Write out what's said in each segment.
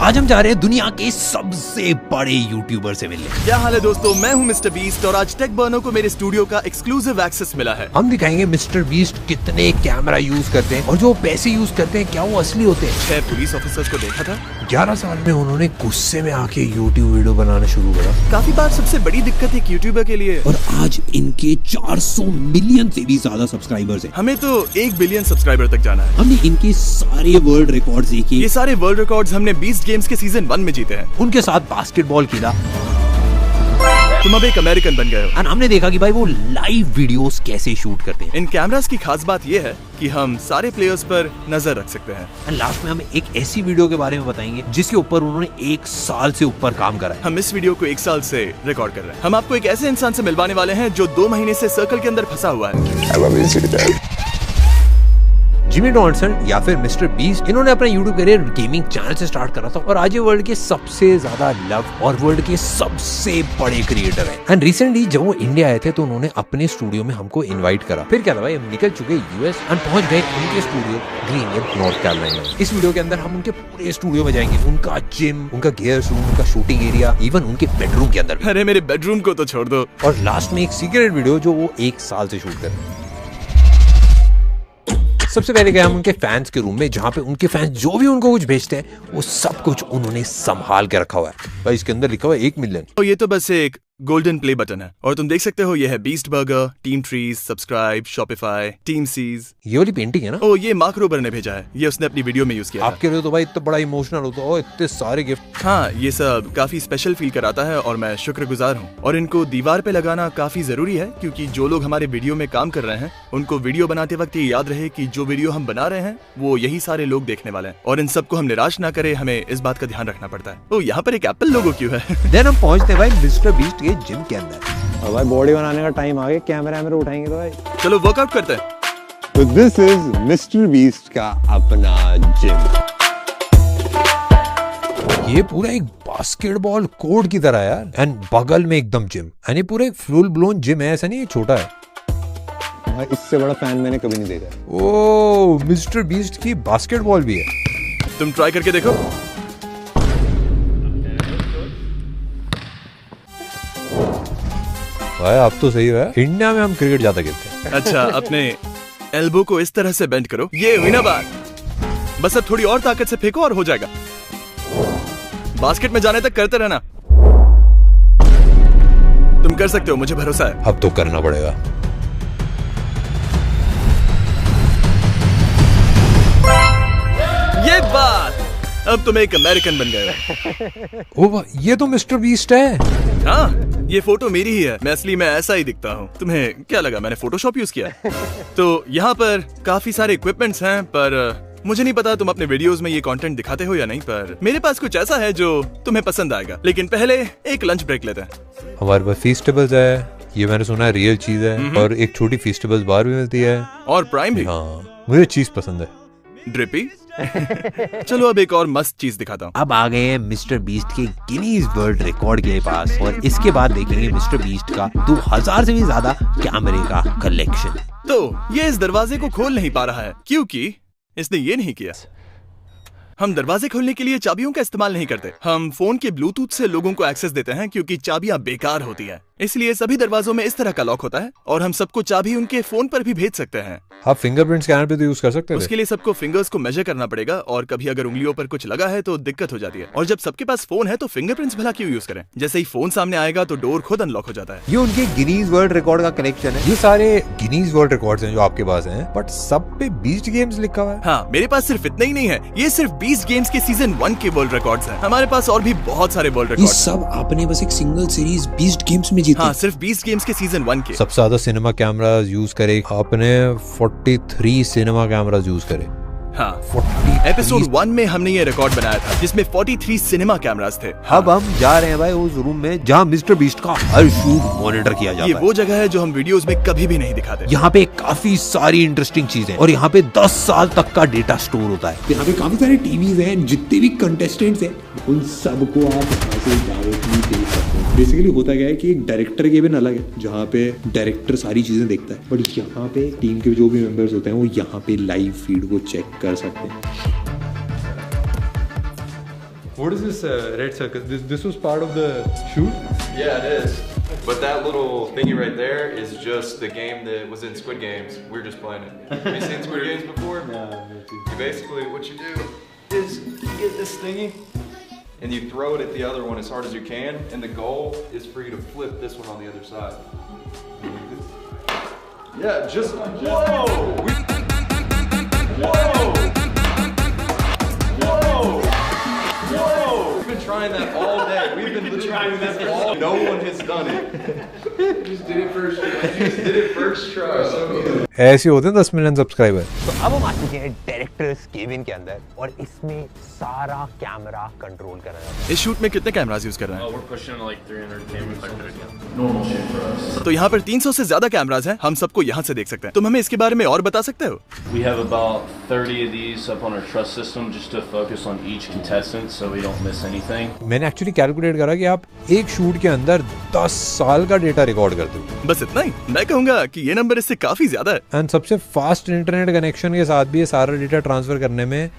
आज हम जा रहे हैं दुनिया के सबसे बड़े यूट्यूबर से मिलने। क्या हाल है दोस्तों, मैं हूं मिस्टर बीस्ट और आज टेक बर्नो को मेरे स्टूडियो का एक्सक्लूसिव एक्सेस मिला है। हम दिखाएंगे मिस्टर बीस्ट कितने कैमरा यूज करते हैं और जो पैसे यूज करते हैं क्या वो असली होते हैं। 6 पुलिस ऑफिसर्स को देखा था। 11 साल में उन्होंने गुस्से में आके यूट्यूब वीडियो बनाना शुरू करा। काफी बार सबसे बड़ी दिक्कत एक यूट्यूबर के लिए, और आज इनके 400 मिलियन से भी ज्यादा सब्सक्राइबर्स हैं। हमें तो 1 बिलियन सब्सक्राइबर तक जाना है। हमने इनके सारे वर्ल्ड रिकॉर्ड्स देखे। ये सारे वर्ल्ड रिकॉर्ड्स हमने बीस्ट गेम्स के सीजन 1 में जीते हैं। उनके साथ बास्केटबॉल खेला। तुम अब एक अमेरिकन बन गए हो। और हमने देखा कि भाई वो लाइव वीडियोस कैसे शूट करते हैं। इन कैमरास की खास बात ये है कि हम सारे प्लेयर्स पर नजर रख सकते हैं। और लास्ट में हम एक ऐसी वीडियो के बारे में बताएंगे जिसके ऊपर उन्होंने 1 साल से ऊपर काम करा है। हम इस वीडियो को 1 साल से रिकॉर्ड कर रहे हैं। हम आपको एक ऐसे इंसान से मिलवाने वाले हैं जो 2 महीने से सर्कल के अंदर फंसा हुआ है। जिमी डॉनल्सन या फिर मिस्टर बीस्ट, इन्होंने अपना यूट्यूब करियर गेमिंग चैनल से स्टार्ट करा था और आज ये वर्ल्ड के सबसे ज्यादा लव और वर्ल्ड के सबसे बड़े क्रिएटर हैं। एंड रिसेंटली जब वो इंडिया आए थे तो उन्होंने अपने स्टूडियो में हमको इनवाइट करा। फिर क्या था भाई, हम निकल चुके यूएस और पहुंच गए उनके स्टूडियो ग्रीनवुड नॉर्थ कैरोलिना। इस वीडियो के अंदर हम उनके पूरे स्टूडियो में जाएंगे, उनका जिम, उनका गियर रूम, उनका शूटिंग एरिया, इवन उनके बेडरूम के अंदर। अरे मेरे बेडरूम को तो छोड़ दो। और लास्ट में एक सीक्रेट वीडियो जो वो 1 साल से शूट कर रहे हैं। सबसे पहले गए हम उनके फैंस के रूम में, जहाँ पे उनके फैंस जो भी उनको कुछ भेजते हैं वो सब कुछ उन्होंने संभाल के रखा हुआ है। भाई इसके अंदर लिखा हुआ है 1 मिलियन। तो ये तो बस एक गोल्डन प्ले बटन है और तुम देख सकते हो ये है Beast Burger, Team Trees, subscribe, Shopify, Team Seas. ये वाली पेंटिंग है ना? ओ ये मार्क रोबर ने भेजा है, ये उसने अपनी वीडियो में यूज किया। आपके लिए तो भाई इतना बड़ा इमोशनल होता है, इतने सारे गिफ्ट। हाँ, ये सब काफी स्पेशल फील कराता है और मैं शुक्रगुजार हूँ। और इनको दीवार पे लगाना काफी जरूरी है क्योंकि जो लोग हमारे वीडियो में काम कर रहे हैं उनको वीडियो बनाते वक्त ये याद रहे कि जो वीडियो हम बना रहे हैं वो यही सारे लोग देखने वाले हैं और इन सबको हम निराश ना करे, हमें इस बात का ध्यान रखना पड़ता है। ओ यहाँ पर एक एप्पल लोगो क्यों है? देन हम पहुंचते भाई मिस्टर बीस्ट के जिम के अंदर। और भाई बॉडी बनाने का टाइम आ गया, कैमरा उठाएंगे तो भाई चलो वर्कआउट करते हैं। तो दिस इज मिस्टर बीस्ट का अपना जिम। ये पूरा एक बास्केटबॉल कोर्ट की तरह है यार, एंड बगल में एकदम जिम। यानी पूरा एक फुल ब्लोन जिम है, ऐसा नहीं है छोटा है। भाई इससे बड़ा फैन मैंने कभी नहीं देखा। ओ मिस्टर बीस्ट की बास्केटबॉल भी है। तुम ट्राई करके देखो। भाई आप तो सही है, इंडिया में हम क्रिकेट ज्यादा खेलते हैं। अच्छा, अपने एल्बो को इस तरह से बेंड करो, ये हुई ना बात। बस अब थोड़ी और ताकत से फेंको और हो जाएगा। बास्केट में जाने तक करते रहना। तुम कर सकते हो, मुझे भरोसा है। अब तो करना पड़ेगा। ये बात, अब तुम एक अमेरिकन बन गए हो। ओ ये तो मिस्टर बीस्ट है। हाँ, ये फोटो मेरी ही है। मैं असली में ऐसा ही दिखता हूँ। तुम्हें क्या लगा मैंने फोटोशॉप यूज किया? तो यहाँ पर काफी सारे इक्विपमेंट्स हैं, पर मुझे नहीं पता तुम अपने वीडियोस में ये कंटेंट दिखाते हो या नहीं, पर मेरे पास कुछ ऐसा है जो तुम्हें पसंद आएगा। लेकिन पहले एक लंच ब्रेक लेते हैं। हमारे पास फीस्टेबल्स है, ये मैंने सुना है रियल चीज है, और एक छोटी फीस्टेबल्स बार भी मिलती है और प्राइम भी। हाँ, मुझे चीज पसंद है। ड्रिपी। चलो अब एक और मस्त चीज दिखाता हूँ। अब आ गए हैं मिस्टर बीस्ट के गिनीज वर्ल्ड रिकॉर्ड के पास और इसके बाद देखेंगे मिस्टर बीस्ट का 2000 से भी ज्यादा कैमरे का कलेक्शन। तो ये इस दरवाजे को खोल नहीं पा रहा है क्योंकि इसने ये नहीं किया। हम दरवाजे खोलने के लिए चाबियों का इस्तेमाल नहीं करते। हम फोन के ब्लूटूथ से लोगों को एक्सेस देते हैं क्योंकि चाबियां बेकार होती हैं। इसलिए सभी दरवाजों में इस तरह का लॉक होता है और हम सबको चाबी उनके फोन पर भी भेज सकते हैं। आप फिंगरप्रिंट स्कैनर पे तो यूज कर सकते हैं। उसके लिए सबको फिंगर्स को मेजर करना पड़ेगा और कभी अगर उंगलियों पर कुछ लगा है तो दिक्कत हो जाती है। और जब सबके पास फोन है तो फिंगरप्रिंट्स भला क्यों यूज करें? जैसे ही फोन सामने आएगा तो डोर खुद अनलॉक हो जाता है। ये उनके गिनीज वर्ल्ड रिकॉर्ड का कलेक्शन है। ये सारे गिनीज वर्ल्ड रिकॉर्ड्स हैं जो आपके पास हैं, बट सब पे बीस्ट गेम्स लिखा हुआ है। हाँ, मेरे पास सिर्फ इतना ही नहीं है, ये सिर्फ 20 गेम्स के सीजन 1 के वर्ल्ड रिकॉर्ड्स हैं। हमारे पास और भी बहुत सारे वर्ल्ड रिकॉर्ड। सब आपने बस एक सिंगल सीरीज 20 गेम्स में जीती। हाँ, सिर्फ 20 गेम्स के सीजन 1 के। सबसे ज्यादा सिनेमा कैमरास यूज करे आपने, 43 सिनेमा कैमरास यूज करे। हाँ, 43। एपिसोड 1 में हमने ये रिकॉर्ड बनाया था जिसमें 43 सिनेमा कैमरास थे। हाँ। अब हम जा रहे हैं भाई उस रूम में जहाँ मिस्टर बीस्ट का हर शूट मॉनिटर किया जाता है। ये वो जगह है जो हम वीडियोस में कभी भी नहीं दिखाते। यहाँ पे काफी सारी इंटरेस्टिंग चीजें और यहाँ पे 10 साल तक का डेटा स्टोर होता है। यहाँ पे काफी सारे टीवीज हैं, जितने भी कंटेस्टेंट्स हैं उन सबको आप ऐसे डायरेक्टली देख सकते हैं। बेसिकली होता क्या है कि एक डायरेक्टर केबिन अलग है जहाँ पे डायरेक्टर सारी चीजें देखता है, बट यहाँ पे टीम के जो भी मेंबर्स होते हैं वो यहाँ पे लाइव फीड को चेक कर सकते हैं। What is this red circle? This was part of the shoot? Yeah, it is. But that little thingy right there is just the game that was in Squid Games. We're just playing it. Have you seen Squid Games before? No. You basically, what you do is you get this thingy and you throw it at the other one as hard as you can, and the goal is for you to flip this one on the other side. Yeah, just whoa! We've been trying that all day. We've been trying this all. No one has done it. Just did it first try. Just did it first try. ऐसे होते हैं 10 million subscriber. तो अब हम आ चुके हैं directors cabin के अंदर और इसमें सारा कैमरा कंट्रोल कर रहा है। इस शूट में कितने कैमरास यूज कर रहे हैं? We're pushing like 300 cameras. Normal shit for us. तो यहाँ पर 300 से ज्यादा कैमरास हैं, हम सबको यहाँ से देख सकते हैं। तुम हमें इसके बारे में और बता सकते हो? We have about 30 of these up on our trust system just to focus on each contestant so we don't miss anything. मैंने एक्चुअली कैलकुलेट करा कि आप एक शूट के अंदर 10 साल का डेटा रिकॉर्ड करते हो। बस इतना ही? मैं कहूँगा कि ये नंबर इससे काफी ज्यादा है। एंड सबसे फास्ट इंटरनेट कनेक्शन के साथ भी ये सारा डेटा ट्रांसफर करने में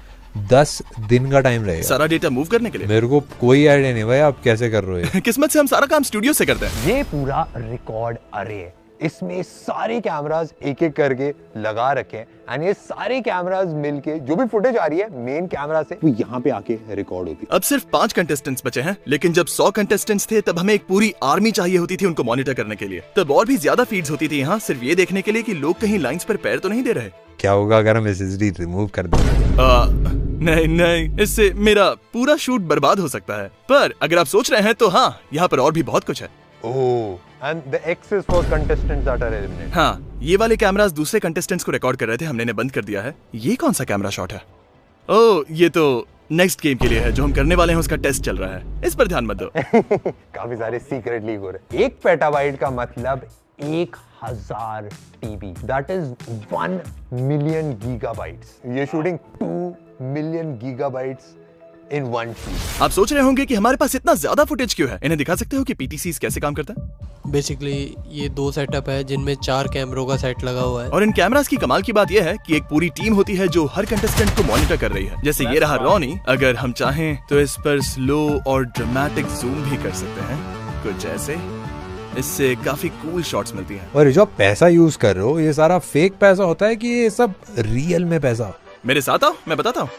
10 दिन का टाइम लगेगा। सारा डेटा मूव करने के लिए? मेरे को कोई आइडिया नहीं भाई आप कैसे कर रहे हो। किस्मत से हम सारा काम स्टूडियो से करते हैं। ये पूरा रिकॉर्ड अरे है, इसमें सारे कैमरास एक एक करके लगा रखे हैं एंड ये सारे कैमरास मिलके जो भी फुटेज आ रही है मेन कैमरा से वो यहाँ पे आके रिकॉर्ड होती है। अब सिर्फ 5 कंटेस्टेंट्स बचे हैं, लेकिन जब 100 कंटेस्टेंट्स थे तब हमें एक पूरी आर्मी चाहिए होती थी उनको मॉनिटर करने के लिए। तब और भी ज्यादा फीड्स होती थी यहाँ, सिर्फ ये देखने के लिए कि लोग कहीं लाइंस पर पैर तो नहीं दे रहे। क्या होगा अगर हम एसएसडी रिमूव कर दें? नहीं, इससे मेरा पूरा शूट बर्बाद हो सकता है। पर अगर आप सोच रहे हैं तो हाँ, यहाँ पर और भी बहुत कुछ है। and the X is for contestants that are eliminated. हाँ, ये वाले कैमरास दूसरे कंटेस्टेंट्स को रिकॉर्ड कर रहे थे, हमने इन्हें बंद कर दिया है। ये कौन सा कैमरा शॉट है? ओह, ये तो नेक्स्ट गेम के लिए है जो हम करने वाले हैं, उसका टेस्ट चल रहा है, इस पर ध्यान मत दो। काफी सारे सीक्रेट लीक हो रहे हैं। 1 पेटाबाइट का मतलब 1000 TB, that is 1 million gigabytes. ये shooting 2 million gigabytes in one shoot. आप सोच रहे होंगे कि हमारे पास इतना ज्यादा फुटेज क्यों है? इन्हें दिखा सकते हो कि PTCs कैसे काम करता है? बेसिकली ये 2 सेटअप है जिनमें 4 कैमरों का सेट लगा हुआ है। और इन कैमरास की कमाल की बात यह है कि एक पूरी टीम होती है जो हर कंटेस्टेंट को मॉनिटर कर रही है। जैसे ये रहा रॉनी, अगर हम चाहें तो इस पर स्लो और ड्रामेटिक जूम भी कर सकते हैं, कुछ ऐसे। इससे काफी कूल शॉट्स मिलती हैं। और जो आप पैसा यूज कर रहे हो ये सारा फेक पैसा होता है कि ये सब रियल में पैसा? मेरे साथ आओ, मैं बताता हूँ।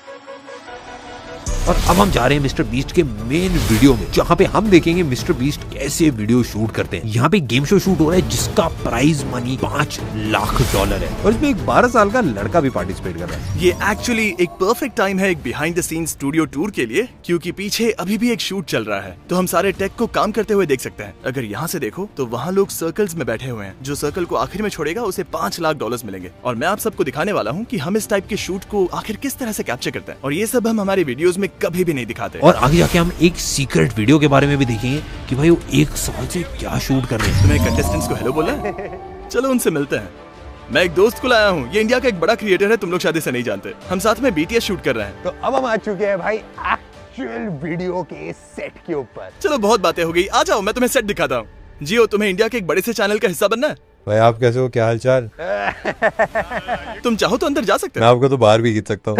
और अब हम जा रहे हैं मिस्टर बीस्ट के मेन वीडियो में, जहाँ पे हम देखेंगे मिस्टर बीस्ट कैसे वीडियो शूट करते हैं। यहाँ पे गेम शो शूट हो रहा है जिसका प्राइज मनी $5 लाख है और इसमें एक 12 साल का लड़का भी पार्टिसिपेट कर रहा है। ये एक्चुअली एक परफेक्ट टाइम है एक behind the scene studio tour के लिए, क्योंकि पीछे अभी भी एक शूट चल रहा है, तो हम सारे टेक को काम करते हुए देख सकते हैं। अगर यहाँ से देखो तो वहाँ लोग सर्कल्स में बैठे हुए हैं। जो सर्कल को आखिर में छोड़ेगा उसे $5 लाख मिलेंगे। और मैं आप सबको दिखाने वाला हूँ कि हम इस टाइप के शूट को आखिर किस तरह से कैप्चर करते हैं, और ये सब हम हमारे वीडियोस में कभी भी नहीं दिखाते। और आगे जाके हम एक सीक्रेट वीडियो के बारे में भी देखेंगे कि भाई वो 1 साल से क्या शूट कर रहे हैं। तुम्हें कंटेस्टेंट्स को हेलो बोलना है? चलो उनसे मिलते हैं। मैं एक दोस्त को लाया हूँ, ये इंडिया का एक बड़ा क्रिएटर है, तुम लोग शायद इसे नहीं जानते। हम साथ में BTS शूट कर रहे हैं। तो अब हम आ चुके हैं भाई एक्चुअल वीडियो के सेट के ऊपर। चलो बहुत बातें हो गई, आ जाओ मैं तुम्हें सेट दिखाता हूँ। जियो, तुम्हें इंडिया के एक बड़े से चैनल का हिस्सा बनना है। भाई आप कैसे हो, क्या हालचाल? तुम चाहो तो अंदर जा सकते मैं आपको तो बाहर भी खींच सकता हूँ।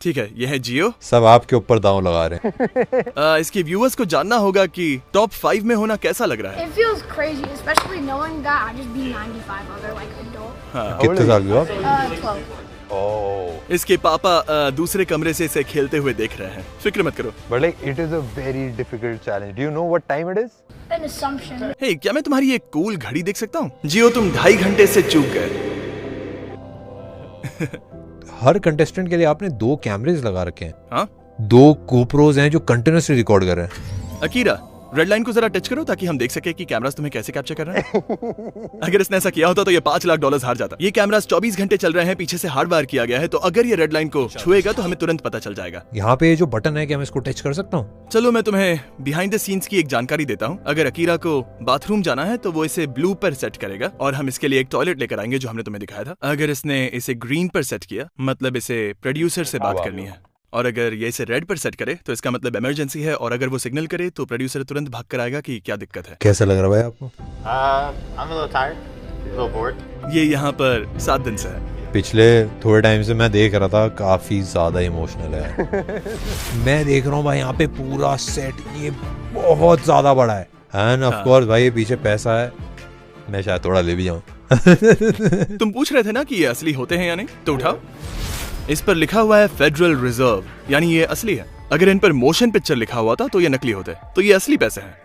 ठीक है, ये है जियो। सब आपके ऊपर दांव लगा रहे हैं। इसके व्यूअर्स को जानना होगा कि टॉप 5 में होना कैसा लग रहा है। It feels crazy, especially knowing that I just beat 95 other like adult. कितने साल के हो आप? 12. इसके पापा दूसरे कमरे से इसे खेलते हुए देख रहे हैं। फिक्र मत करो। But like it is a very difficult challenge. Do you know what time it is? An assumption. हे, क्या मैं तुम्हारी एक कूल घड़ी देख सकता हूँ? जियो, तुम 2.5 घंटे से चूक गए। हर कंटेस्टेंट के लिए आपने 2 कैमरेज लगा रखे हैं। हाँ? 2 GoPros हैं जो कंटिन्यूअसली रिकॉर्ड कर रहे हैं। अकीरा, रेड लाइन को जरा टच करो ताकि हम देख सके कि कैमरास तुम्हें कैसे कैप्चर कर रहे हैं। अगर इसने ऐसा किया होता तो ये $5 लाख हार जाता। ये कैमरास 24 घंटे चल रहे हैं, पीछे से हार्ड वायर किया गया है, तो अगर ये रेड लाइन को छुएगा तो हमें तुरंत पता चल जाएगा। यहाँ पे जो बटन है क्या मैं इसको टच कर सकता हूँ? चलो मैं तुम्हें बिहाइंड द सीन्स की एक जानकारी देता हूँ। अगर अकीरा को बाथरूम जाना है तो वो इसे ब्लू पर सेट करेगा, और हम इसके लिए एक टॉयलेट लेकर आएंगे जो हमने तुम्हें दिखाया था। अगर इसने इसे ग्रीन पर सेट किया, मतलब इसे प्रोड्यूसर से बात करनी है, और अगर ये इसे रेड पर सेट करे तो इसका मतलब इमरजेंसी है, और अगर वो सिग्नल करे तो प्रोड्यूसर तुरंत भाग कर आएगा कि क्या दिक्कत है। कैसा लग रहा है भाई आपको? I'm a little tired, a little bored. ये यहाँ पर 7 दिन से है। पिछले थोड़े टाइम से मैं देख रहा था, काफी ज्यादा इमोशनल है। मैं देख रहा हूँ भाई यहाँ पे पूरा सेट ये बहुत ज्यादा बड़ा है एंड ऑफ कोर्स भाई ये पीछे पैसा है, मैं शायद थोड़ा ले भी जाऊँ। तुम पूछ रहे थे ना कि ये असली होते हैं या नहीं, तो उठाओ। इस पर लिखा हुआ है फेडरल रिजर्व, यानी ये असली है। अगर इन पर मोशन पिक्चर लिखा हुआ था तो ये नकली होते, तो ये असली पैसे हैं।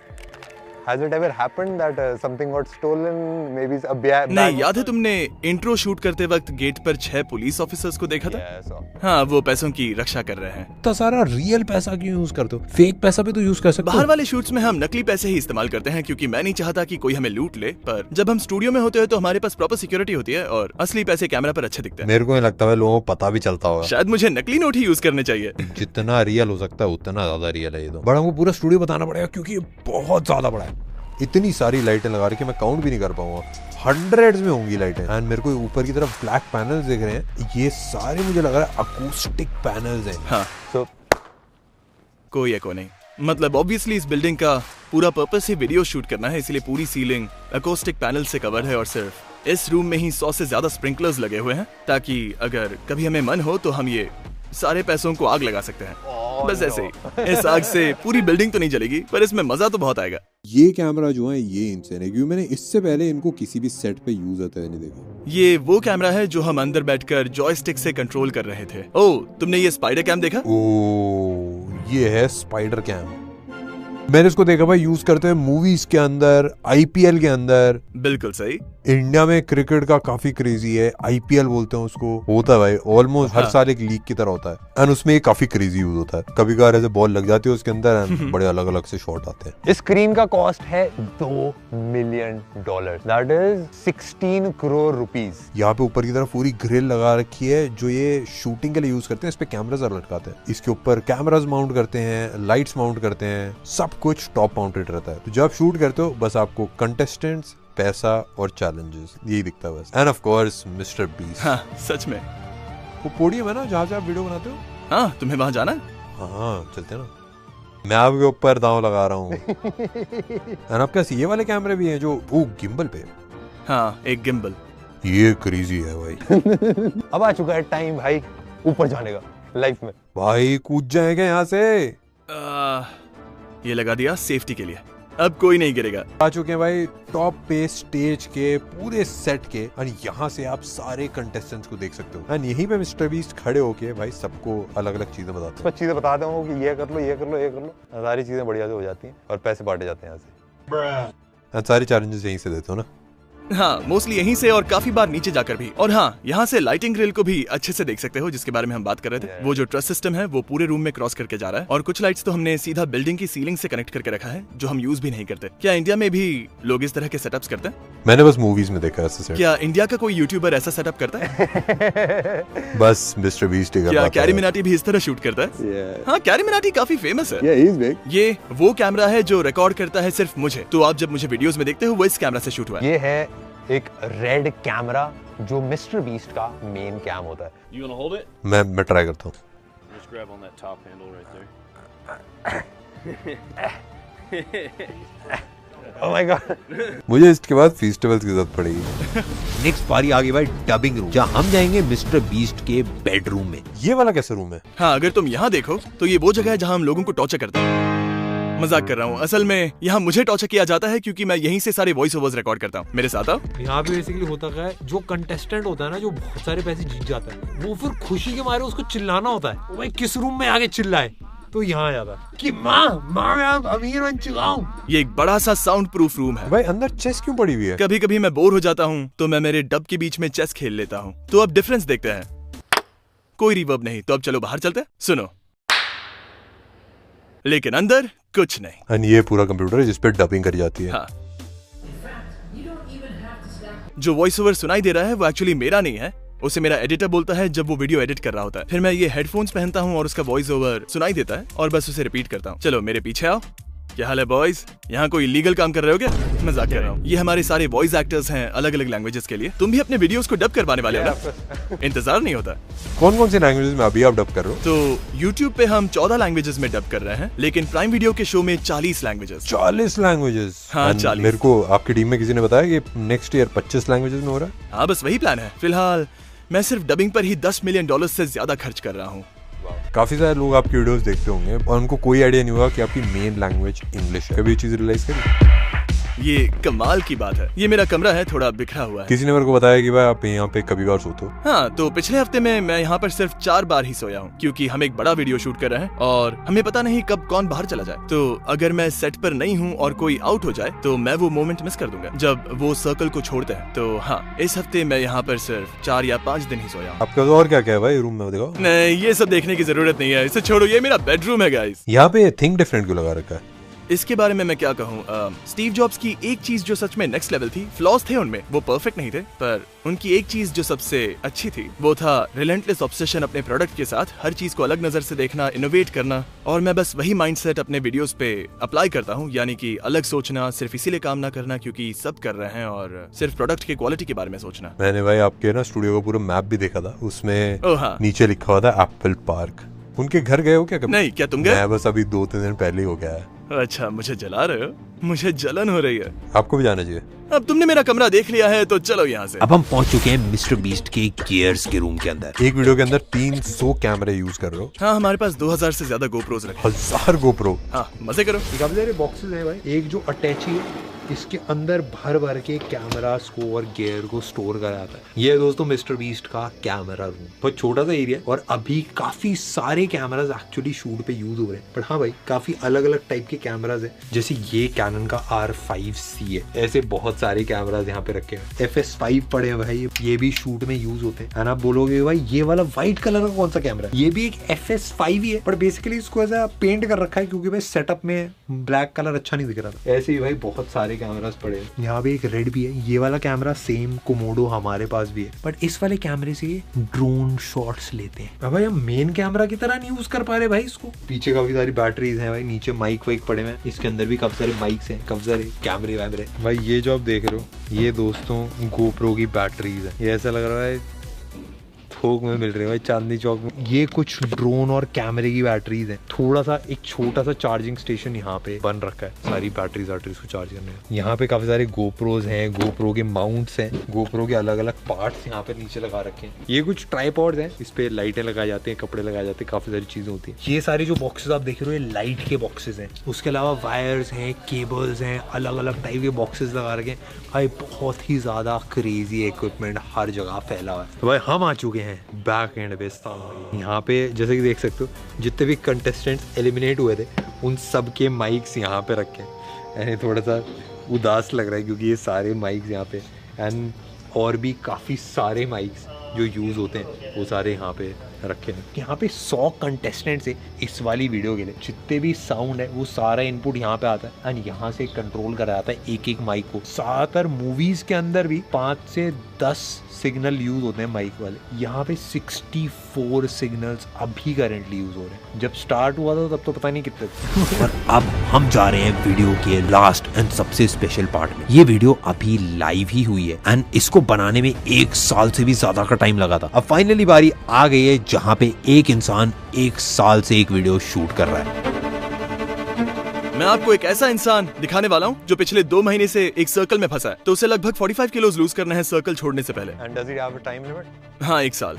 Has it ever happened that something got stolen? Maybe a bag? नहीं, याद है तुमने इंट्रो शूट करते वक्त गेट पर 6 पुलिस ऑफिसर्स को देखा था? Yes. हाँ, वो पैसों की रक्षा कर रहे हैं। तो सारा रियल पैसा क्यों यूज करते हो? फेक पैसा भी तो यूज कर सकते हो। बाहर वाले शूट्स में हम नकली पैसे ही इस्तेमाल करते हैं क्योंकि मैं नहीं चाहता कि कोई हमें लूट ले, पर जब हम स्टूडियो में होते हैं तो हमारे पास प्रॉपर सिक्योरिटी होती है और असली पैसे कैमरा पर अच्छे दिखते हैं। मेरे को नहीं लगता है लोगों को पता भी चलता होगा। शायद मुझे नकली नोट ही यूज करने चाहिए। जितना रियल हो सकता है उतना ज्यादा रियल है ये तो। बट हमको पूरा स्टूडियो बताना पड़ेगा क्योंकि ये बहुत ज्यादा बड़ा है। इतनी सारी लाइटें लगा रही कि मैं काउंट भी नहीं कर पाऊंगा, हंड्रेड्स में होंगी लाइटें। एंड मेरे को ऊपर की तरफ ब्लैक पैनल्स दिख रहे हैं, ये सारे मुझे लग रहा है अकूस्टिक पैनल्स हैं। हाँ, So कोई एको नहीं। मतलब ऑब्वियसली इस बिल्डिंग का पूरा पर्पस ही वीडियो शूट करना है, इसलिए पूरी सीलिंग अकोस्टिक पैनल से कवर है और सिर्फ इस रूम में ही 100 से ज्यादा स्प्रिंकलर्स लगे हुए हैं ताकि अगर कभी हमें मन हो तो हम ये सारे पैसों को आग लगा सकते हैं। बस ऐसे ही। इस आग से पूरी बिल्डिंग तो नहीं जलेगी, पर इसमें मजा तो बहुत आएगा। ये कैमरा जो है ये इनसेन है क्योंकि मैंने इससे पहले इनको किसी भी सेट पे यूज होते हुए नहीं देखा। ये वो कैमरा है जो हम अंदर बैठकर जॉयस्टिक से कंट्रोल कर रहे थे। ओह, तुमने ये स्पाइडर कैम देखा? ओ, ये है स्पाइडर कैम। मैंने इसको देखा भाई यूज करते हैं मूवीज के अंदर, आईपीएल के अंदर। बिल्कुल सही। इंडिया में क्रिकेट का काफी क्रेजी है, आईपीएल बोलते हैं उसको, होता है भाई ऑलमोस्ट हर साल एक लीग की तरह होता है एंड उसमें ये काफी क्रेजी यूज होता है। कभी कभार ऐसे बॉल लग जाती है उसके अंदर एंड बड़े अलग अलग से शॉट आते हैं। इस स्क्रीन का कॉस्ट है $2 million, that is 16 crore rupees. यहाँ पे ऊपर की तरफ पूरी ग्रिल लगा रखी है जो ये शूटिंग के लिए यूज करते हैं। इस पे कैमरास लटकाते हैं, इसके ऊपर कैमरास माउंट करते हैं, लाइट्स माउंट करते हैं, सब कुछ टॉप माउंटेड रहता है। तो जब शूट करते हो बस आपको कंटेस्टेंट्स, पैसा और चैलेंजेस यही दिखता है बस। End of course mister beast. हाँ, सच में। वो पोडियम है ना जहाँ से आप वीडियो बनाते हो? हाँ, तुम्हें वहाँ जाना है? हाँ, चलते हैं ना। मैं आपके ऊपर दांव लगा रहा हूँ। एंड आपके पास ये वाले कैमरे भी हैं जो गिम्बल पे। हाँ, एक गिम्बल। ये क्रेजी है भाई। अब आ चुका है टाइम भाई ऊपर जाने का लाइफ में। भाई कूद जाएगा यहाँ से। ये लगा दिया सेफ्टी के लिए, अब कोई नहीं गिरेगा। आ चुके हैं भाई टॉप पे स्टेज के पूरे सेट के और यहाँ से आप सारे कंटेस्टेंट्स को देख सकते हो एंड यहीं पे मिस्टर बीस्ट खड़े होके भाई सबको अलग अलग चीजें बताते हैं। चीजें बताते हो कि ये कर लो, ये कर लो, ये कर लो, सारी चीजें बढ़िया से हो जाती हैं और पैसे बांटे जाते हैं यहाँ से। सारे चैलेंजेस यहीं से देते हो ना? हाँ, मोस्टली यहीं से और काफी बार नीचे जाकर भी। और हाँ, यहाँ से लाइटिंग ग्रिल को भी अच्छे से देख सकते हो जिसके बारे में हम बात कर रहे थे। वो जो ट्रस सिस्टम है वो पूरे रूम में क्रॉस करके जा रहा है और कुछ लाइट्स तो हमने सीधा बिल्डिंग की सीलिंग से कनेक्ट करके रखा है जो हम यूज भी नहीं करते। क्या इंडिया में भी लोग इस तरह के सेटअप्स करते हैं? मैंने बस मूवीज में देखा है। क्या इंडिया का कोई यूट्यूबर ऐसा सेटअप करता है? बस मिस्टर बीस्ट। क्या कैरी मिनाटी भी इस तरह शूट करता है? हाँ, कैरी मिनाटी काफी फेमस है। ये वो कैमरा है जो रिकॉर्ड करता है सिर्फ मुझे, तो आप जब मुझे वीडियोस में देखते हो वो इस कैमरा से शूट हुआ है। ये है एक रेड कैमरा जो मिस्टर बीस्ट का मेन कैम होता है। You wanna hold it? मैं ट्राई करता हूँ। Just grab on that top handle right there. Oh my God. मुझे इसके बाद फेस्टिवल्स की जरूरत पड़ेगी। नेक्स्ट बारी आ गई भाई डबिंग रूम, जहाँ हम जाएंगे मिस्टर बीस्ट के बेडरूम में। ये वाला कैसा रूम है? हाँ, अगर तुम यहाँ देखो तो ये वो जगह है जहाँ हम लोगों को टॉर्चर करते हैं। मजाक कर रहा हूँ, असल में यहाँ मुझे टॉर्चर किया जाता है क्योंकि मैं यहीं से सारे वॉइस ओवर्स रिकॉर्ड करता हूँ। मेरे साथ आओ। यहाँ पे बेसिकली होता क्या है, जो कंटेस्टेंट होता है ना, जो बहुत सारे पैसे जीत जाता है, वो फिर खुशी के मारे उसको चिल्लाना होता है, भाई किस रूम में आगे चिल्लाए, तो यहाँ आ जाता है कि माँ मैं अमीर बन चुका हूँ। ये एक बड़ा सा साउंड प्रूफ रूम है। भाई अंदर चेस क्यों पड़ी हुई है? कभी कभी मैं बोर हो जाता हूँ तो मैं मेरे डब के बीच में चेस खेल लेता हूँ। तो अब डिफरेंस देखते हैं। कोई रिवर्ब नहीं, तो अब चलो बाहर चलते हैं। सुनो, लेकिन अंदर कुछ नहीं। और ये पूरा कंप्यूटर है जिस पे डबिंग करी जाती है। हाँ। जो वॉइस ओवर सुनाई दे रहा है वो एक्चुअली मेरा नहीं है, उसे मेरा एडिटर बोलता है जब वो वीडियो एडिट कर रहा होता है। फिर मैं ये हेडफोन्स पहनता हूँ और उसका वॉइस ओवर सुनाई देता है और बस उसे रिपीट करता हूँ। चलो मेरे पीछे आओ। क्या हाल है बॉयज? यहाँ कोई इलीगल काम कर रहे हो क्या? मजाक कर रहा हूँ। ये हमारे सारे वॉइस एक्टर्स हैं अलग अलग लैंग्वेजेस के लिए। तुम भी अपने वीडियोस को डब करवाने वाले हो ना? इंतजार नहीं होता? कौन कौन सी लैंग्वेजेस में अभी आप डब कर रहे हो? तो YouTube पे हम 14 लैंग्वेजेस में डब कर रहे हैं, लेकिन प्राइम वीडियो के शो में 40 लैंग्वेजेस। 40 लैंग्वेजेस? हाँ, 40। मेरे को आपकी टीम में किसी ने बताया कि नेक्स्ट ईयर 25 लैंग्वेजेस में हो रहा है। हाँ, बस वही प्लान है। फिलहाल मैं सिर्फ डबिंग पर ही $10 मिलियन से ज्यादा खर्च कर रहा हूँ। काफी सारे लोग आपकी वीडियोस देखते होंगे और उनको कोई आइडिया नहीं होगा कि आपकी मेन लैंग्वेज इंग्लिश है। कभी ये चीज रियलाइज करी? ये कमाल की बात है। ये मेरा कमरा है, थोड़ा बिखरा हुआ है। किसी ने मेरे को बताया कि भाई आप यहाँ पे कभी बार सोते हो? हाँ, तो पिछले हफ्ते में मैं यहाँ पर सिर्फ 4 बार ही सोया हूँ, क्योंकि हम एक बड़ा वीडियो शूट कर रहे हैं और हमें पता नहीं कब कौन बाहर चला जाए। तो अगर मैं सेट पर नहीं हूँ और कोई आउट हो जाए तो मैं वो मोमेंट मिस कर दूंगा जब वो सर्कल को छोड़ते हैं। तो हाँ, इस हफ्ते मैं यहाँ पर सिर्फ 4 या 5 दिन ही सोया हूँ। आपका और क्या क्या है भाई रूम में, देखो? नहीं, ये सब देखने की जरूरत नहीं है, इसे छोड़ो। ये मेरा बेडरूम है गाइस। यहाँ पे थिंक डिफरेंट क्यों लगा रखा है? इसके बारे में मैं क्या कहूँ। स्टीव जॉब्स की एक चीज जो सच में नेक्स्ट लेवल थी, फ्लॉज थे उनमें, वो परफेक्ट नहीं थे, पर उनकी एक चीज जो सबसे अच्छी थी वो था रिलेंटलेस ऑब्सेशन अपने प्रोडक्ट के साथ, हर चीज को अलग नजर से देखना, इनोवेट करना। और मैं बस वही माइंडसेट अपने वीडियोस पे अप्लाई करता हूँ, यानी कि अलग सोचना, सिर्फ इसीलिए काम ना करना क्योंकि सब कर रहे हैं, और सिर्फ प्रोडक्ट की क्वालिटी के बारे में सोचना। मैंने भाई आपके ना स्टूडियो का पूरा मैप भी देखा था, उसमें हाँ। नीचे लिखा हुआ था एप्पल पार्क। उनके घर गए हो क्या कभी? नहीं, क्या तुम गए? मैं बस अभी 2-3 दिन पहले ही हो गया है। अच्छा, मुझे जला रहे हो? मुझे जलन हो रही है। आपको भी जाना चाहिए। अब तुमने मेरा कमरा देख लिया है तो चलो यहाँ से। अब हम पहुंच चुके हैं मिस्टर बीस्ट के गियर्स के रूम के अंदर। एक वीडियो के अंदर 300 कैमरे यूज कर रहे हो? हाँ, हमारे पास 2000 से ज्यादा गोप्रोज रखे। 1000 गोप्रो? हाँ, मजे करो। काफी सारे बॉक्सेस हैं भाई। एक जो अटैची है, इसके अंदर भर भर के कैमरास को और गियर को स्टोर करा जाता है। ये है दोस्तों मिस्टर बीस्ट का कैमरा रूम। बहुत छोटा सा एरिया और अभी काफी सारे कैमरास एक्चुअली शूट पे यूज हो रहे हैं। पर हाँ भाई, काफी अलग अलग टाइप के कैमरास है। जैसे ये कैनन का R5C है। ऐसे बहुत सारे कैमरास यहाँ पे रखे हैं। FS5 पड़े हैं भाई, ये भी शूट में यूज होते हैं। आप बोलोगे भाई ये वाला व्हाइट कलर का कौन सा कैमरा है? ये भी एक FS5 ही है, पर बेसिकली इसको ऐसा पेंट कर रखा है क्योंकि भाई सेटअप में ब्लैक कलर अच्छा नहीं दिख रहा था। ऐसे ही भाई बहुत सारे कैमरास पड़े हैं। यहाँ पे एक रेड भी है। ये वाला कैमरा सेम कोमोडो हमारे पास भी है, बट इस वाले कैमरे से ड्रोन शॉट्स लेते हैं। अब भाई हम मेन कैमरा की तरह नहीं यूज कर पा रहे भाई इसको। पीछे काफी सारी बैटरीज हैं भाई, नीचे माइक वाइक पड़े हैं, इसके अंदर भी काफी सारे माइक्स हैं, काफी सारे कैमरे वैमरे। भाई ये जो आप देख रहे हो, ये दोस्तों गोप्रो की बैटरीज है। ये ऐसा लग रहा है थोक में मिल रहे हैं भाई, चांदनी चौक में। ये कुछ ड्रोन और कैमरे की बैटरीज हैं। थोड़ा सा एक छोटा सा चार्जिंग स्टेशन यहाँ पे बन रखा है, सारी बैटरीज को चार्ज करने। यहाँ पे काफी सारे गोप्रोज हैं, गोप्रो के माउंट्स हैं, गोप्रो के अलग अलग पार्ट्स यहाँ पे नीचे लगा रखे हैं। ये कुछ ट्राइपॉड्स हैं, इस पे लाइटें लगाए जाते हैं, कपड़े लगाए जाते हैं, काफी सारी चीजें होती है। ये सारे जो बॉक्सेस आप देख रहे हो, ये लाइट के बॉक्सेस हैं। उसके अलावा वायर्स हैं, केबल्स हैं, अलग अलग टाइप के बॉक्सेस लगा रखे हैं। भाई बहुत ही ज्यादा क्रेजी इक्विपमेंट हर जगह फैला हुआ है। तो भाई हम आ चुके हैं बैक एंड पे यहाँ पे। जैसे कि देख सकते हो, जितने भी कंटेस्टेंट्स एलिमिनेट हुए थे उन सब के माइक्स यहाँ पे रखे हैं। यानी थोड़ा सा उदास लग रहा है क्योंकि ये सारे माइक्स यहाँ पे, एंड और भी काफ़ी सारे माइक्स जो यूज़ होते हैं वो सारे यहाँ पे रखे हैं। यहाँ पे 100 कंटेस्टेंट्स है इस वाली वीडियो के लिए। जितने भी साउंड है वो सारा इनपुट यहाँ पे आता है एंड यहाँ से कंट्रोल करा जाता है एक एक माइक को। ज़्यादातर मूवीज के अंदर भी 5 से 10 सिग्नल यूज होते हैं माइक वाले। यहाँ पे 64 सिग्नल्स अभी करंटली यूज हो रहे हैं। जब स्टार्ट हुआ था तब तो पता नहीं कितने थे। और अब हम जा रहे हैं वीडियो के लास्ट एंड सबसे स्पेशल पार्ट में। ये वीडियो अभी लाइव ही हुई है एंड इसको बनाने में 1 साल से भी ज्यादा का टाइम लगा था। अब फाइनली बारी आ गई है जहाँ पे एक इंसान 1 साल से एक वीडियो शूट कर रहा है। मैं आपको एक ऐसा इंसान दिखाने वाला हूँ जो पिछले 2 महीने से एक सर्कल में फंसा है। तो उसे लगभग 45 किलोज लूज करना है सर्कल छोड़ने से पहले। And does it have a time limit? हाँ, 1 साल।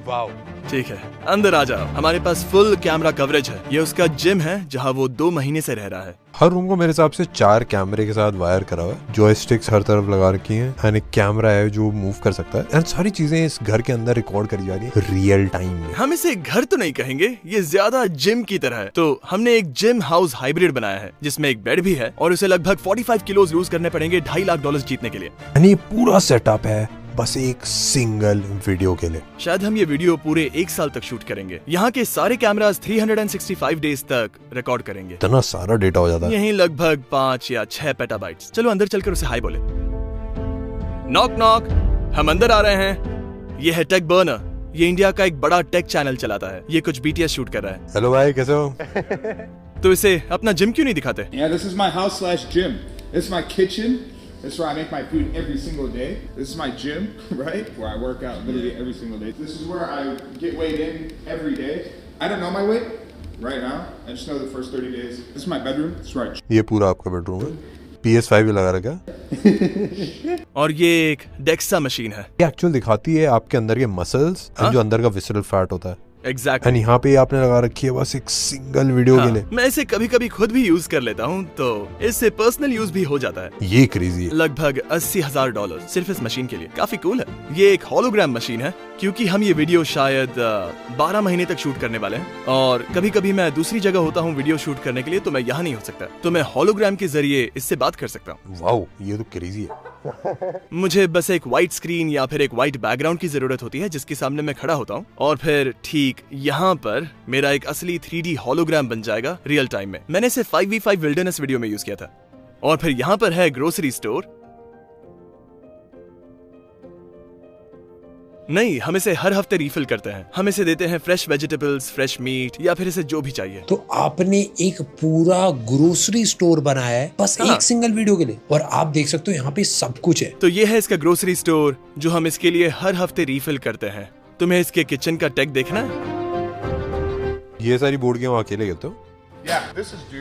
वाओ, ठीक है, अंदर आ जाओ। हमारे पास फुल कैमरा कवरेज है। ये उसका जिम है जहाँ वो 2 महीने से रह रहा है। हर रूम को मेरे हिसाब से 4 कैमरे के साथ वायर करा हुआ है। जॉयस्टिक्स हर तरफ लगा रखी हैं एंड एक कैमरा है जो मूव कर सकता है एंड सारी चीजें इस घर के अंदर रिकॉर्ड करी जा रही है रियल टाइम में। हम इसे घर तो नहीं कहेंगे, ये ज्यादा जिम की तरह है। तो हमने एक जिम हाउस हाइब्रिड बनाया है जिसमें एक बेड भी है और उसे लगभग 45 किलोज लूज करने पड़ेंगे $2.5 लाख जीतने के लिए। यानी ये पूरा सेटअप है बस एक सिंगल वीडियो के लिए। शायद हम ये वीडियो पूरे 1 साल तक शूट करेंगे। यहाँ के सारे कैमरास 365 डेज तक रिकॉर्ड करेंगे। इतना सारा डेटा हो जाता है। यही लगभग 5 या 6 पेटाबाइट्स। चलो अंदर चलकर उसे हाई बोले। नॉक नॉक, हम अंदर आ रहे हैं। ये है टेक बर्नर। ये इंडिया का एक बड़ा टेक चैनल चलाता है। ये कुछ BTS शूट कर रहा है। हेलो भाई, कैसे हो? तो इसे अपना जिम क्यों नहीं दिखाते? Yeah, this is my house/gym. This is my kitchen. This is where I make my food every single day. This is my gym, right? Where I work out literally every single day. This is where I get weighed in every day. I don't know my weight right now. I just know the first 30 days. This is my bedroom. This is where I... ये पूरा आपका bedroom है? PS5 भी लगा रखा। और ये एक डेक्सा मशीन है। ये एक्चुअल दिखाती है आपके अंदर के मसल्स और जो अंदर का विसरल फैट होता है। एग्जैक्टली। एंड यहाँ पे आपने लगा रखी है बस एक सिंगल वीडियो के लिए। मैं इसे कभी कभी खुद भी यूज कर लेता हूँ, तो इससे पर्सनल यूज भी हो जाता है। ये क्रेजी है। लगभग $80,000 सिर्फ इस मशीन के लिए, काफी कूल है। ये एक होलोग्राम मशीन है, क्योंकि हम ये वीडियो शायद 12 महीने तक शूट करने वाले हैं, और कभी कभी मैं दूसरी जगह होता हूँ वीडियो शूट करने के लिए, तो मैं यहाँ नहीं हो सकता, तो मैं होलोग्राम के जरिए इससे बात कर सकता हूँ। वाओ, ये तो क्रेजी है। मुझे बस एक व्हाइट स्क्रीन या फिर एक व्हाइट बैकग्राउंड की जरूरत होती है जिसके सामने मैं खड़ा होता हूँ, और फिर ठीक यहाँ पर मेरा एक असली 3D होलोग्राम बन जाएगा रियल टाइम में। मैंने इसे 5v5 विल्डरनेस वीडियो में यूज किया था। और फिर यहाँ पर है ग्रोसरी स्टोर। नहीं, हम इसे हर हफ्ते रिफिल करते हैं। हम इसे देते हैं फ्रेश वेजिटेबल्स, फ्रेश मीट, या फिर इसे जो भी चाहिए। तो आपने एक पूरा ग्रोसरी स्टोर बनाया है बस एक सिंगल वीडियो के लिए, और आप देख सकते हो यहाँ पे सब कुछ है। तो ये है इसका ग्रोसरी स्टोर जो हम इसके लिए हर हफ्ते रिफिल करते हैं। तुम्हें इसके किचन का टेक देखना है? ये सारी बोर्ड गेम अकेले खेलते हो?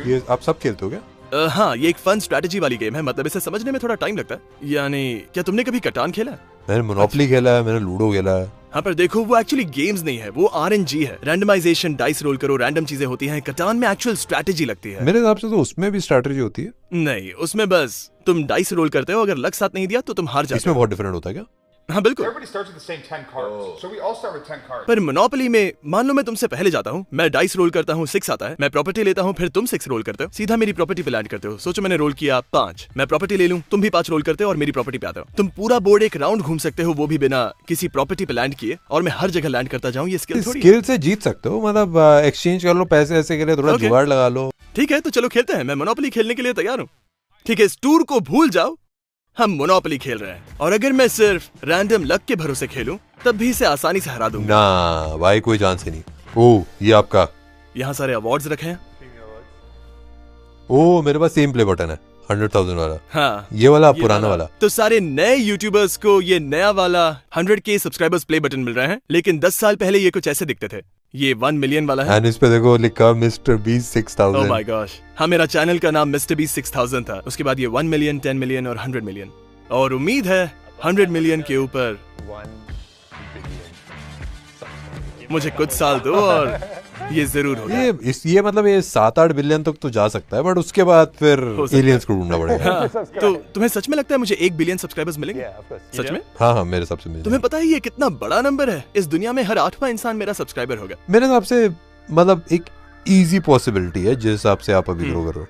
ये आप सब खेलते हो क्या? हाँ, ये एक फन स्ट्रेटेजी वाली गेम है, मतलब इसे समझने में थोड़ा टाइम लगता है। यानी क्या तुमने कभी कटान खेला? मैंने मोनोपोली खेला है, मैंने लूडो खेला है। हाँ, पर देखो वो एक्चुअली गेम्स नहीं है, वो RNG है। रैंडमाइजेशन, डाइस रोल करो, रैंडम चीजें होती हैं। कटान में एक्चुअल स्ट्रेटेजी लगती है। मेरे हिसाब से तो उसमें भी स्ट्रेटेजी होती है। नहीं, उसमें बस तुम डाइस रोल करते हो, अगर लक साथ नहीं दिया तो तुम हार जाते हो। इसमें बहुत डिफरेंट होता है क्या? हाँ बिल्कुल। पर मोनोपोली में मान लो मैं तुमसे पहले जाता हूँ, मैं डाइस रोल करता हूँ, 6 आता है, मैं प्रॉपर्टी लेता हूँ, फिर तुम 6 रोल करते हो, सीधा मेरी प्रॉपर्टी पे लैंड करते हो। सोचो मैंने रोल किया 5, मैं प्रॉपर्टी ले लूं, तुम भी 5 रोल करते हो और मेरी प्रॉपर्टी पे आते हो। तुम पूरा बोर्ड एक राउंड घूम सकते हो, वो भी बिना किसी प्रॉपर्टी पे लैंड किए, और मैं हर जगह लैंड करता जाऊँ। ये स्किल से जीत सकते हो, मतलब एक्सचेंज कर लो पैसे ऐसे के लिए, थोड़ा जुगाड़ लगा लो। ठीक है, तो चलो खेलते हैं। मैं मोनोपोली खेलने के लिए तैयार हूँ। ठीक है, इस टूर को भूल जाओ, हम मोनोपोली खेल रहे हैं। और अगर मैं सिर्फ रैंडम लक के भरोसे खेलूं, तब भी इसे आसानी से हरा दूंगा। ना भाई, कोई चांस ही नहीं। ओह, ये आपका। यहाँ सारे अवार्ड्स रखे हैं। ओह, मेरे पास सेम प्ले बटन है, 100,000 वाला। हाँ, ये वाला पुराना वाला। तो सारे नए यूट्यूबर्स को ये नया वाला 100K सब्सक्राइबर्स प्ले बटन मिल रहे हैं, लेकिन 10 साल पहले ये कुछ ऐसे दिखते थे। ये 1 मिलियन वाला है। एंड इस पे देखो लिखा mister beast 6000। Oh my gosh. हाँ, मेरा चैनल का नाम मिस्टर बीस्ट 6000 था। उसके बाद ये 1 मिलियन, 10 मिलियन और 100 मिलियन। और उम्मीद है 100 मिलियन के ऊपर मुझे कुछ साल दो और ये जरूर होगा। ये मतलब ये 7-8 बिलियन तक तो जा सकता है, बट उसके बाद फिर एलियंस को ढूंढना पड़ेगा। हाँ, तो तुम्हें सच में लगता है मुझे 1 बिलियन सब्सक्राइबर्स मिलेंगे? सच में? हाँ, मेरे हिसाब से मिलेंगे। तुम्हें पता है ये कितना बड़ा नंबर है? इस दुनिया में हर 8वां इंसान मेरा सब्सक्राइबर होगा। मेरे हिसाब से मतलब एक इजी पॉसिबिलिटी है जिस हिसाब से आप अभी ग्रो करो।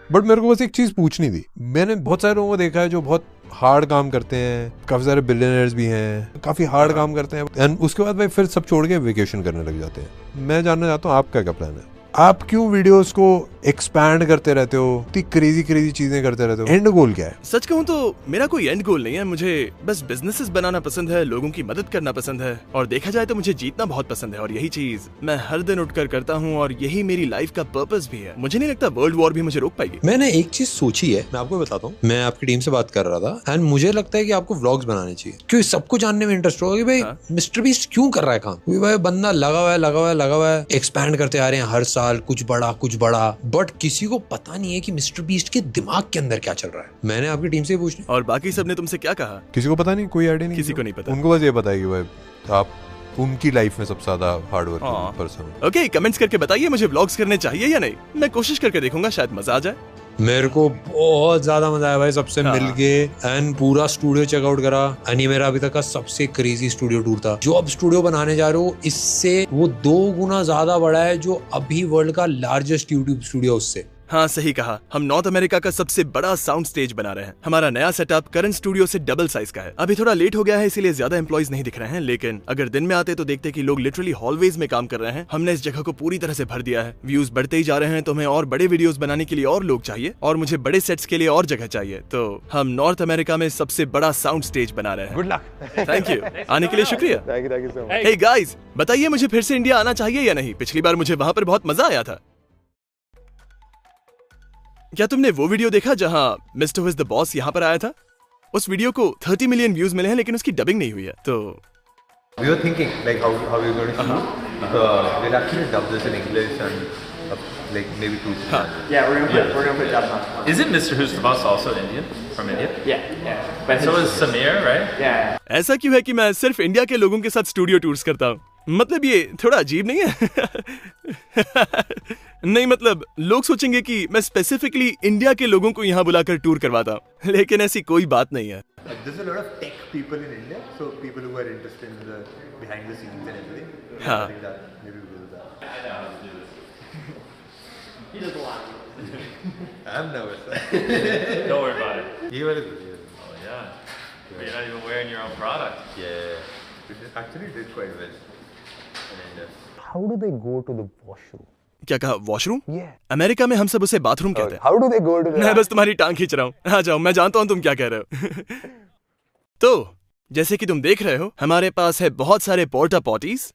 बट मेरे को बस एक चीज पूछनी थी। मैंने बहुत सारे लोगों को देखा है जो बहुत हार्ड काम करते हैं, काफी सारे बिलियनर्स भी हैं, काफी हार्ड काम करते हैं, एंड उसके बाद भाई फिर सब छोड़ के वेकेशन करने लग जाते हैं। मैं जानना चाहता हूँ आपका क्या प्लान है? आप क्यों वीडियोस को एक्सपैंड करते रहते हो, इतनी क्रेजी चीजें करते रहते हो? एंड गोल क्या है? सच कहूँ तो मेरा कोई एंड गोल नहीं है। मुझे बस बिजनेसेस बनाना पसंद है, लोगों की मदद करना पसंद है, और देखा जाए तो मुझे जीतना बहुत पसंद है, और यही चीज मैं हर दिन उठकर करता हूँ, और यही मेरी लाइफ का पर्पस भी है। मुझे नहीं लगता वर्ल्ड वॉर भी मुझे रोक पाएगी। मैंने एक चीज सोची है, मैं आपको बताता हूँ। मैं आपकी टीम से बात कर रहा था, एंड मुझे लगता है कि आपको व्लॉग्स बनाने चाहिए, क्योंकि सबको जानने में इंटरेस्ट होगा कि भाई मिस्टर बीस्ट क्यों कर रहा है काम। क्योंकि भाई बंदा लगा हुआ है, एक्सपैंड करते आ रहे हैं हर साल, कुछ बड़ा, बट किसी को पता नहीं है कि मिस्टर बीस्ट के दिमाग के अंदर क्या चल रहा है। मैंने आपकी टीम से पूछना। और बाकी सब ने तुमसे क्या कहा? किसी को पता नहीं, कोई आइडिया नहीं, किसी को नहीं पता। उनको बस ये पता है कि भाई आप उनकी लाइफ में सबसे ज्यादा हार्ड वर्किंग पर्सन हो। ओके, कमेंट्स करके बताइए मुझे व्लॉग्स करने चाहिए या नहीं। मैं कोशिश करके देखूंगा, शायद मजा आ जाए। मेरे को बहुत ज्यादा मजा आया भाई सबसे मिलके, एंड पूरा स्टूडियो चेकआउट करा। एंड ये मेरा अभी तक का सबसे क्रेजी स्टूडियो टूर था। जो अब स्टूडियो बनाने जा रहे हो, इससे वो 2 गुना ज्यादा बड़ा है जो अभी वर्ल्ड का लार्जेस्ट यूट्यूब स्टूडियो उससे। हाँ, सही कहा। हम नॉर्थ अमेरिका का सबसे बड़ा साउंड स्टेज बना रहे हैं। हमारा नया सेटअप करंट स्टूडियो से डबल साइज का है। अभी थोड़ा लेट हो गया है, इसीलिए ज्यादा एम्प्लॉइज नहीं दिख रहे हैं, लेकिन अगर दिन में आते तो देखते कि लोग लिटरली हॉलवेज में काम कर रहे हैं। हमने इस जगह को पूरी तरह से भर दिया है। व्यूज बढ़ते ही जा रहे हैं, तो हमें और बड़े वीडियोस बनाने के लिए और लोग चाहिए, और मुझे बड़े सेट्स के लिए और जगह चाहिए। तो हम नॉर्थ अमेरिका में सबसे बड़ा साउंड स्टेज बना रहे हैं। Good luck. थैंक यू, आने के लिए शुक्रिया। Thank you so much. Hey guys, बताइए मुझे फिर से इंडिया आना चाहिए या नहीं? पिछली बार मुझे वहां पर बहुत मजा आया था। क्या तुमने वो वीडियो देखा जहां mister who is the boss यहाँ पर आया था? उस वीडियो को 30 मिलियन व्यूज मिले हैं, लेकिन उसकी डबिंग नहीं हुई है। तो We were thinking like how we were going to shoot. We'll actually dub this in English and like maybe 2. Yeah, we're gonna put dubs on. Isn't Mr. Who's the Boss also Indian? From India? Yeah. But So is Samir, right? Yeah. ऐसा क्यों है कि मैं सिर्फ India के लोगों के साथ स्टूडियो टूर्स करता हूँ? मतलब ये थोड़ा अजीब नहीं है? नहीं मतलब लोग सोचेंगे कि मैं स्पेसिफिकली इंडिया के लोगों को यहाँ बुलाकर टूर करवाता हूँ, लेकिन ऐसी कोई बात नहीं है। There's a lot of tech people in India, so people who are interested in the behind the scenes and everything. हाँ. I think that maybe we'll do that. I know how to do this. He does a lot. I'm nervous. Don't worry about it. He will. Oh yeah. But you're not even wearing your own product. Yeah. Which actually did quite well in India. How do they go to the washroom? क्या कहा? Washroom? Yeah. America में हम सब उसे bathroom कहते हैं। How do they go to the? मैं बस तुम्हारी टांग खींच रहा हूँ। आ जाओ, मैं जानता हूँ तुम क्या कह रहे हो। तो जैसे कि तुम देख रहे हो, हमारे पास है बहुत सारे पोर्टा पॉटीज